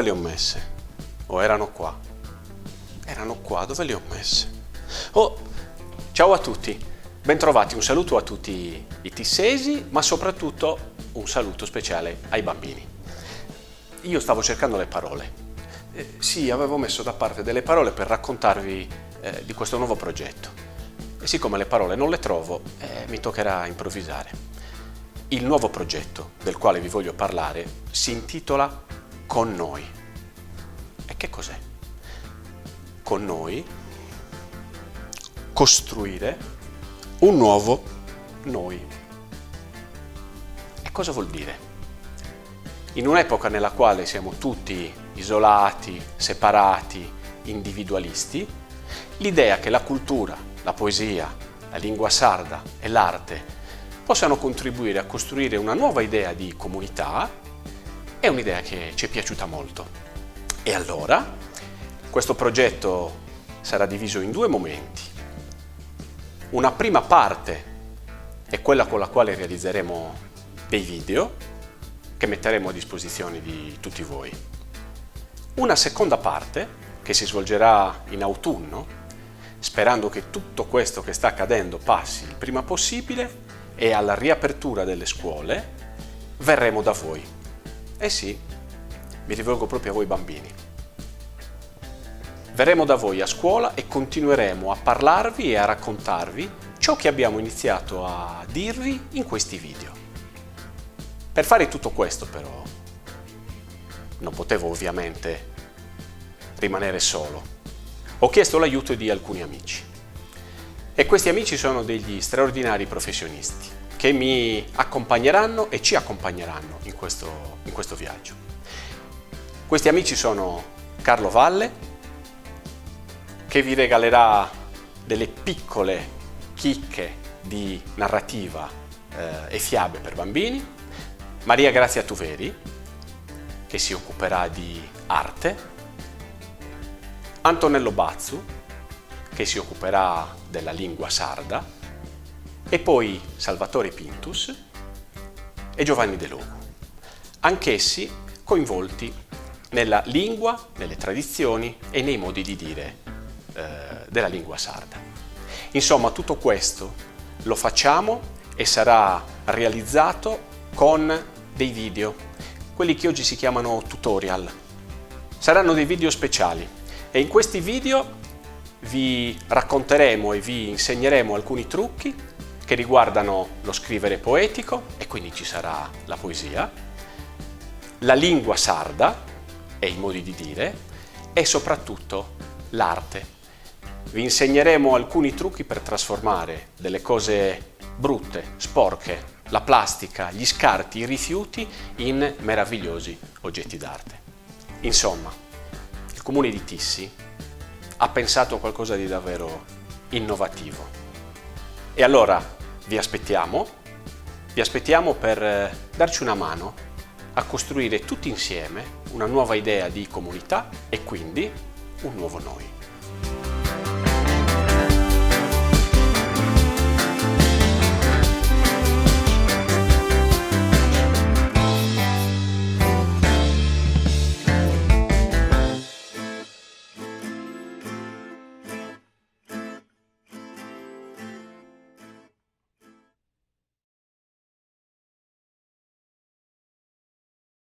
le ho messe? Oh, erano qua. Erano qua, dove le ho messe? Oh, ciao a tutti, bentrovati, un saluto a tutti i tissesi, ma soprattutto un saluto speciale ai bambini. Io stavo cercando le parole. Sì, avevo messo da parte delle parole per raccontarvi di questo nuovo progetto. E siccome le parole non le trovo, mi toccherà improvvisare. Il nuovo progetto del quale vi voglio parlare si intitola Con noi. E che cos'è? Con noi costruire un nuovo noi. E cosa vuol dire? In un'epoca nella quale siamo tutti isolati, separati, individualisti, l'idea che la cultura, la poesia, la lingua sarda e l'arte possano contribuire a costruire una nuova idea di comunità è un'idea che ci è piaciuta molto. E allora questo progetto sarà diviso in due momenti. Una prima parte è quella con la quale realizzeremo dei video che metteremo a disposizione di tutti voi. Una seconda parte, che si svolgerà in autunno, sperando che tutto questo che sta accadendo passi il prima possibile, e alla riapertura delle scuole verremo da voi. Eh sì, mi rivolgo proprio a voi bambini. Verremo da voi a scuola e continueremo a parlarvi e a raccontarvi ciò che abbiamo iniziato a dirvi in questi video. Per fare tutto questo però non potevo ovviamente rimanere solo. Ho chiesto l'aiuto di alcuni amici. E questi amici sono degli straordinari professionisti che mi accompagneranno e ci accompagneranno in questo viaggio. Questi amici sono Carlo Valle, che vi regalerà delle piccole chicche di narrativa e fiabe per bambini, Maria Grazia Tuveri, che si occuperà di arte, Antonello Bazzu, che si occuperà della lingua sarda, e poi Salvatore Pintus e Giovanni De Logu, anch'essi coinvolti nella lingua, nelle tradizioni e nei modi di dire della lingua sarda. Insomma, tutto questo lo facciamo e sarà realizzato con dei video, quelli che oggi si chiamano tutorial. Saranno dei video speciali e in questi video vi racconteremo e vi insegneremo alcuni trucchi che riguardano lo scrivere poetico, e quindi ci sarà la poesia, la lingua sarda e i modi di dire, e soprattutto l'arte. Vi insegneremo alcuni trucchi per trasformare delle cose brutte, sporche, la plastica, gli scarti, i rifiuti in meravigliosi oggetti d'arte. Insomma, il Comune di Tissi ha pensato a qualcosa di davvero innovativo. E allora vi aspettiamo per darci una mano a costruire tutti insieme una nuova idea di comunità e quindi un nuovo noi.